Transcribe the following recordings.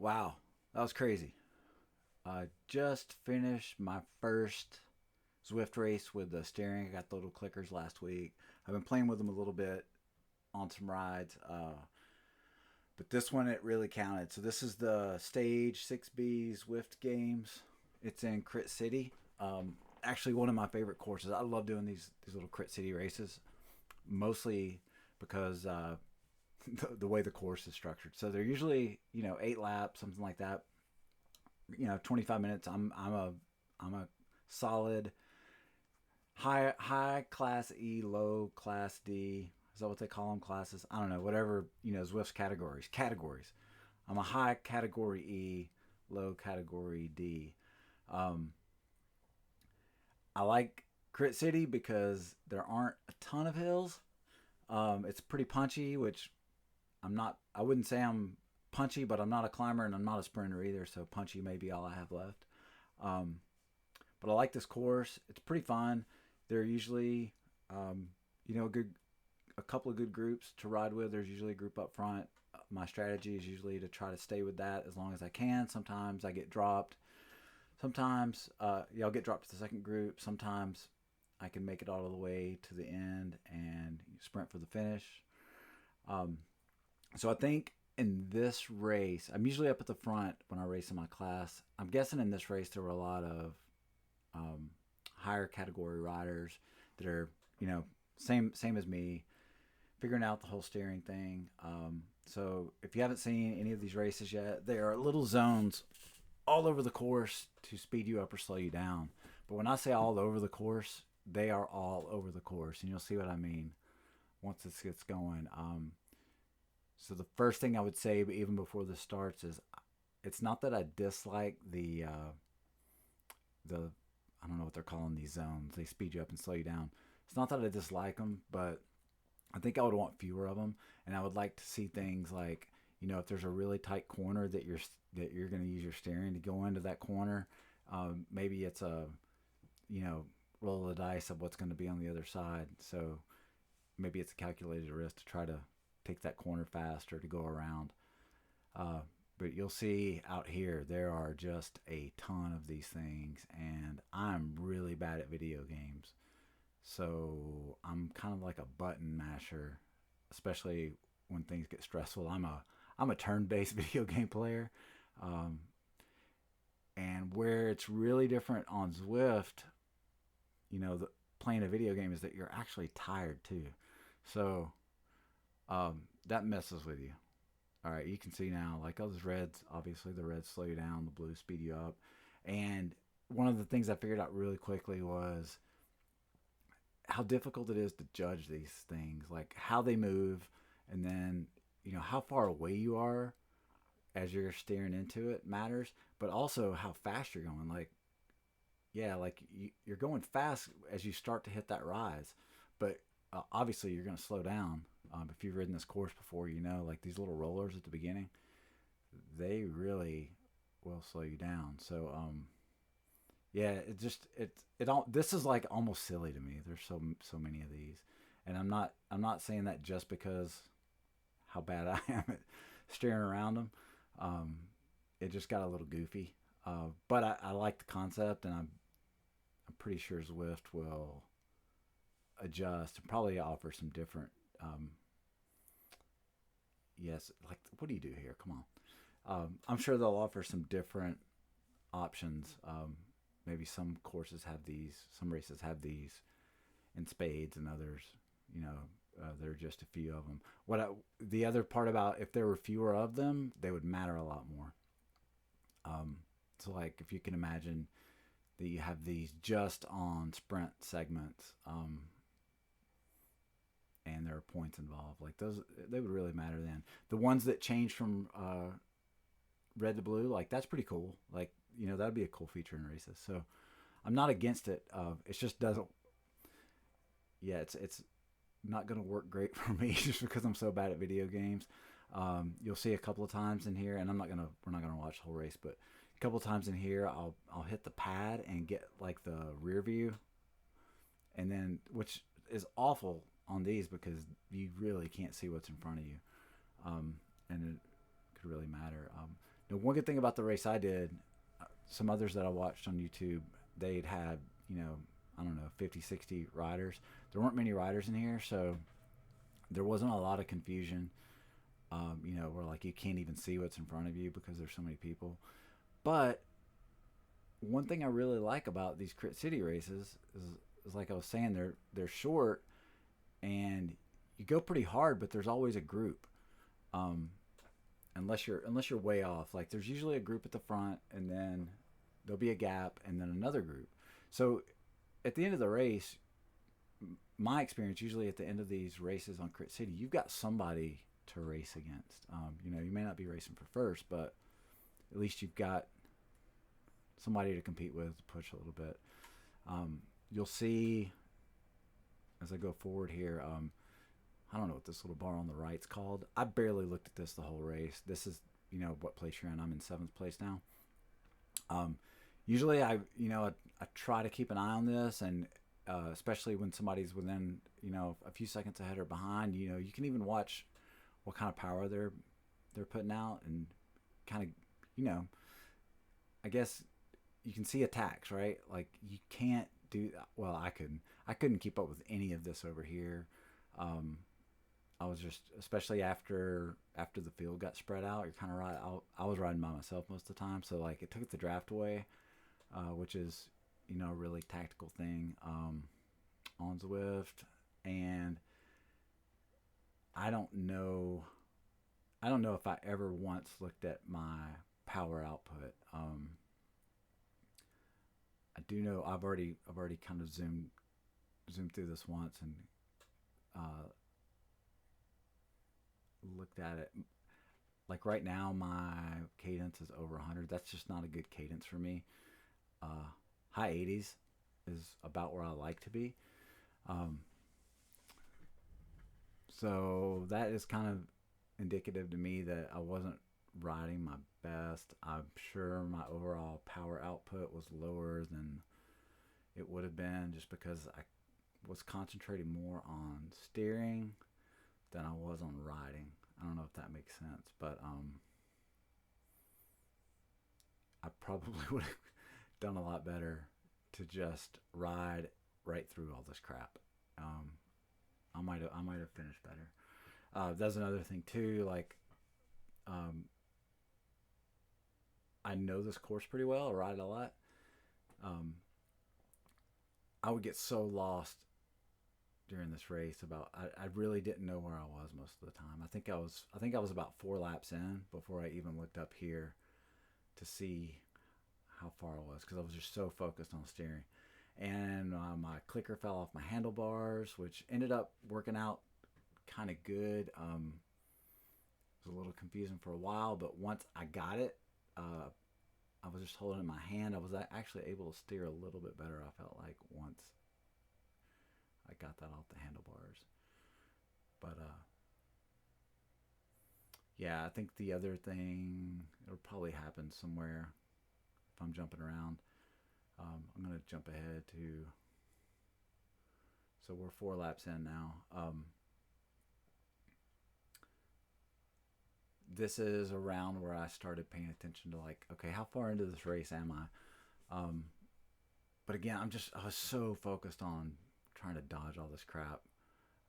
Wow, that was crazy. I just finished my first Zwift race with the steering. I got the little clickers last week. I've been playing with them a little bit on some rides, but this one it really counted. So this is the Stage 6B Zwift games. It's in Crit City. Actually, one of my favorite courses. I love doing these little Crit City races, mostly because the way the course is structured. So they're usually 8 laps, something like that. 25 minutes. I'm a solid high class E, low class D. Is that what they call them? Classes? I don't know. Whatever Zwift's categories. I'm a high category E, low category D. Um, I like Crit City because there aren't a ton of hills. It's pretty punchy, which I'm not. I wouldn't say I'm punchy, but I'm not a climber and I'm not a sprinter either. So punchy may be all I have left. Um, but I like this course. It's pretty fun. They're usually, a couple of good groups to ride with. There's usually a group up front. My strategy is usually to try to stay with that as long as I can. Sometimes I get dropped. Sometimes I'll get dropped to the second group. Sometimes I can make it all the way to the end and sprint for the finish. So I think in this race, I'm usually up at the front when I race in my class. I'm guessing in this race there were a lot of higher category riders that are same as me, figuring out the whole steering thing. So if you haven't seen any of these races yet, there are little zones all over the course to speed you up or slow you down. But when I say all over the course, they are all over the course, and you'll see what I mean once this gets going. So the first thing I would say, even before this starts, is it's not that I dislike the I don't know what they're calling these zones. They speed you up and slow you down. It's not that I dislike them, but I think I would want fewer of them, and I would like to see things like if there's a really tight corner that you're going to use your steering to go into that corner. Maybe it's a roll of the dice of what's going to be on the other side. So maybe it's a calculated risk to try to take that corner fast or to go around. But you'll see out here there are just a ton of these things, and I'm really bad at video games. So I'm kind of like a button masher, especially when things get stressful. I'm a turn-based video game player, um, and where it's really different on Zwift, playing a video game is that you're actually tired too. So that messes with you. All right, you can see now, like those reds, obviously the reds slow you down, the blues speed you up. And one of the things I figured out really quickly was how difficult it is to judge these things, like how they move, and then how far away you are as you're steering into it matters, but also how fast you're going. Like, yeah, like you're going fast as you start to hit that rise, but obviously you're going to slow down. If you've ridden this course before, like these little rollers at the beginning, they really will slow you down. So yeah, it all. This is like almost silly to me. There's so many of these, and I'm not saying that just because how bad I am at steering around them. Um, it just got a little goofy, but I like the concept, and I'm pretty sure Zwift will adjust and probably offer some different. Yes, like what do you do here? Come on. I'm sure they'll offer some different options. Maybe some courses have these, some races have these in spades, and others, there are just a few of them. The other part about if there were fewer of them, they would matter a lot more. So like if you can imagine that you have these just on sprint segments, and there are points involved, like those, they would really matter then. The ones that change from red to blue, like that's pretty cool. Like that'd be a cool feature in races. So I'm not against it. It just doesn't. Yeah, it's not gonna work great for me just because I'm so bad at video games. You'll see a couple of times in here, and we're not gonna watch the whole race, but a couple of times in here, I'll hit the pad and get like the rear view, and then which is awful on these because you really can't see what's in front of you, and it could really matter. Now, one good thing about the race I did, some others that I watched on YouTube, they'd had, you know, I don't know, 50, 60 riders. There weren't many riders in here, so there wasn't a lot of confusion. You know, where like you can't even see what's in front of you because there's so many people. But one thing I really like about these Crit City races is like I was saying, they're short and you go pretty hard, but there's always a group. Um, unless you're way off. Like there's usually a group at the front, and then there'll be a gap, and then another group. So at the end of the race, my experience usually at the end of these races on Crit City, you've got somebody to race against. You know, you may not be racing for first, but at least you've got somebody to compete with, to push a little bit. You'll see as I go forward here. I don't know what this little bar on the right's called. I barely looked at this the whole race. This is, you know, what place you're in. I'm in 7th place now. Um, Usually I try to keep an eye on this, and especially when somebody's within, you know, a few seconds ahead or behind, you know, you can even watch what kind of power they're putting out, and kind of, you know, I guess you can see attacks, right? Like you can't do, well, I couldn't keep up with any of this over here. Um, I was just, especially after the field got spread out, you're kind of right. I was riding by myself most of the time, so like it took the draft away, which is, you know, a really tactical thing on Zwift. And I don't know, I don't know if I ever once looked at my power output. I do know I've already kind of zoomed through this once, and uh, looked at it. Like right now, my cadence is over 100. That's just not a good cadence for me. Uh, High 80s is about where I like to be. Um, so that is kind of indicative to me that I wasn't riding my best. I'm sure my overall power output was lower than it would have been, just because I was concentrating more on steering than I was on riding. I don't know if that makes sense, but I probably would have done a lot better to just ride right through all this crap. Um, I might have finished better. That's another thing too. Like, um, I know this course pretty well. I ride it a lot. Um, I would get so lost during this race about, I really didn't know where I was most of the time. I think I was about 4 laps in before I even looked up here to see how far I was, because I was just so focused on steering. And my clicker fell off my handlebars, which ended up working out kind of good. It was a little confusing for a while, but once I got it, I was just holding it in my hand. I was actually able to steer a little bit better, I felt like, once I got that off the handlebars. But yeah, I think the other thing, it'll probably happen somewhere if I'm jumping around. I'm going to jump ahead to, so we're 4 laps in now. This is around where I started paying attention to, like, okay, how far into this race am I? But again, I was so focused on trying to dodge all this crap.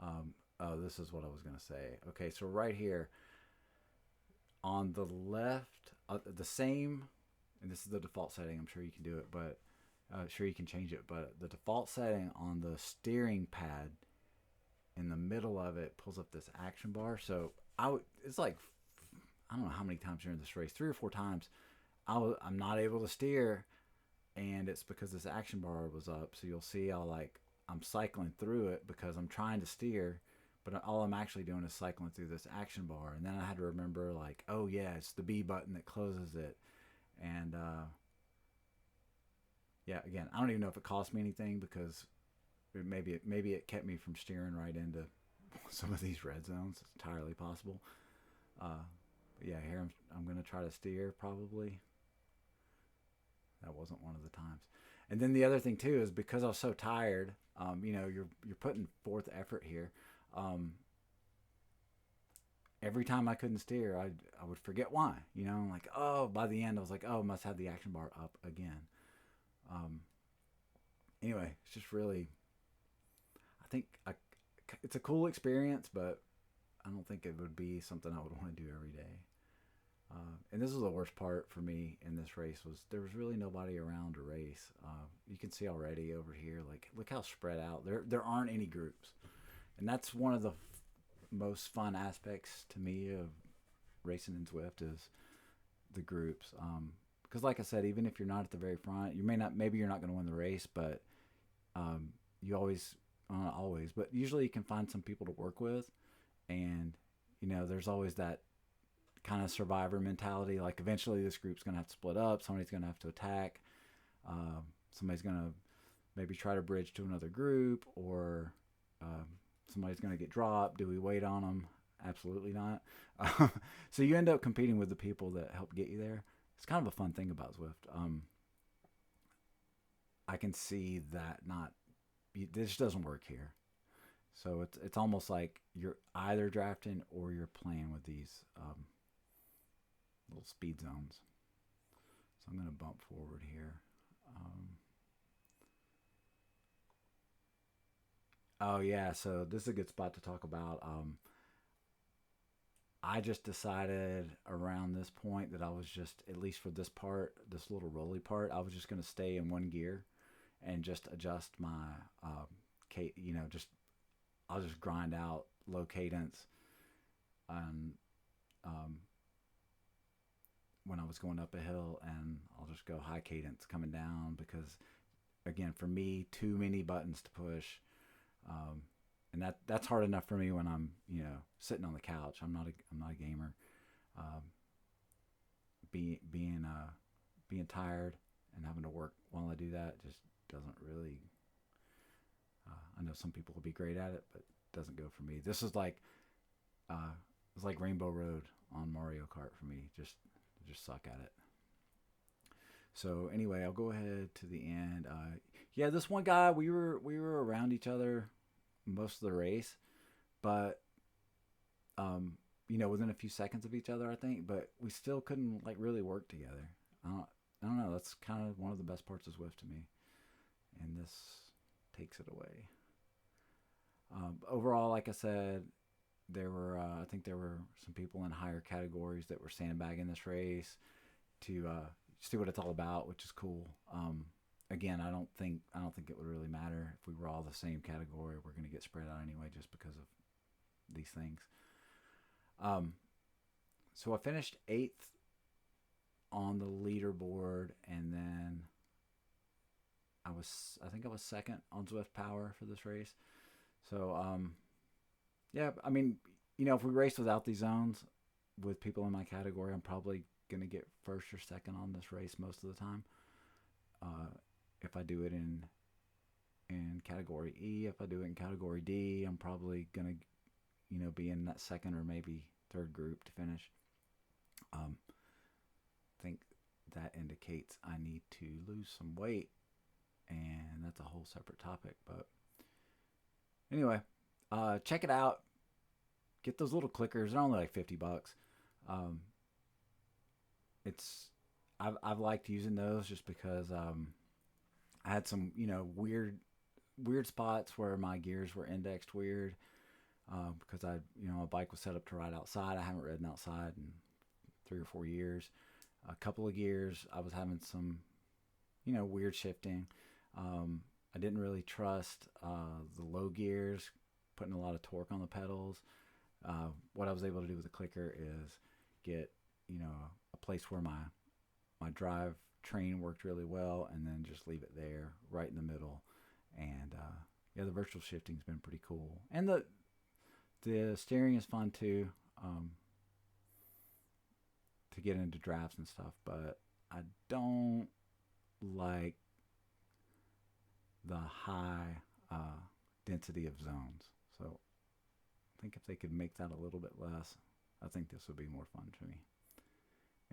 Oh, this is what I was going to say. Okay, so right here on the left, the same, and this is the default setting. I'm sure you can do it, but sure you can change it. But the default setting on the steering pad in the middle of it pulls up this action bar. So it's like, I don't know how many times during this race, 3 or 4 times, I'm not able to steer, and it's because this action bar was up. So you'll see I'm cycling through it because I'm trying to steer, but all I'm actually doing is cycling through this action bar. And then I had to remember, like, oh yeah, it's the B button that closes it. And yeah, again, I don't even know if it cost me anything, because maybe it kept me from steering right into some of these red zones. It's entirely possible. But yeah, here I'm going to try to steer probably. That wasn't one of the times. And then the other thing too is, because I was so tired, you know, you're putting forth effort here, every time I couldn't steer, I would forget why. You know, like, oh, by the end I was like, oh, I must have the action bar up again. Um, anyway, it's just really, I think it's a cool experience, but I don't think it would be something I would want to do every day. And this was the worst part for me in this race was there was really nobody around to race. You can see already over here, like look how spread out. There aren't any groups, and that's one of the most fun aspects to me of racing in Zwift is the groups. Because like I said, even if you're not at the very front, you may not. Maybe you're not going to win the race, but you always, not always, but usually you can find some people to work with, and you know there's always that kind of survivor mentality. Like eventually this group's going to have to split up. Somebody's going to have to attack. Somebody's going to maybe try to bridge to another group, or somebody's going to get dropped. Do we wait on them? Absolutely not. So you end up competing with the people that help get you there. It's kind of a fun thing about Zwift. I can see that this doesn't work here. So it's almost like you're either drafting or you're playing with these little speed zones. So I'm going to bump forward here. Oh yeah, so this is a good spot to talk about. I just decided around this point that I was just, at least for this part, this little rolly part, I was just going to stay in one gear and just adjust my, just I'll just grind out low cadence, and when I was going up a hill, and I'll just go high cadence coming down because, again, for me, too many buttons to push, and that's hard enough for me when I'm sitting on the couch. I'm not a gamer. Being tired and having to work while I do that just doesn't really. I know some people will be great at it, but it doesn't go for me. This is like it's like Rainbow Road on Mario Kart for me. Just suck at it. So anyway, I'll go ahead to the end. Yeah, this one guy, we were around each other most of the race, but within a few seconds of each other, I think. But we still couldn't like really work together. I don't know. That's kind of one of the best parts of Zwift to me, and this takes it away. Overall, like I said, I think there were some people in higher categories that were sandbagging this race to see what it's all about, which is cool. Again, I don't think it would really matter if we were all the same category. We're going to get spread out anyway, just because of these things. So I finished 8th on the leaderboard, and then I think I was second on Zwift Power for this race. So, yeah, I mean, if we race without these zones with people in my category, I'm probably going to get first or second on this race most of the time. If I do it in category E, if I do it in category D, I'm probably going to, be in that second or maybe third group to finish. I think that indicates I need to lose some weight, and that's a whole separate topic, but anyway, check it out. Get those little clickers. They're only like $50. I've liked using those just because I had some weird spots where my gears were indexed weird because my bike was set up to ride outside. I haven't ridden outside in 3 or 4 years. A couple of gears I was having some weird shifting. I didn't really trust the low gears, putting a lot of torque on the pedals. What I was able to do with the clicker is get, a place where my drive train worked really well, and then just leave it there right in the middle. And the virtual shifting's been pretty cool. And the steering is fun too, to get into drafts and stuff, but I don't like the high density of zones. So I think if they could make that a little bit less, I think this would be more fun to me.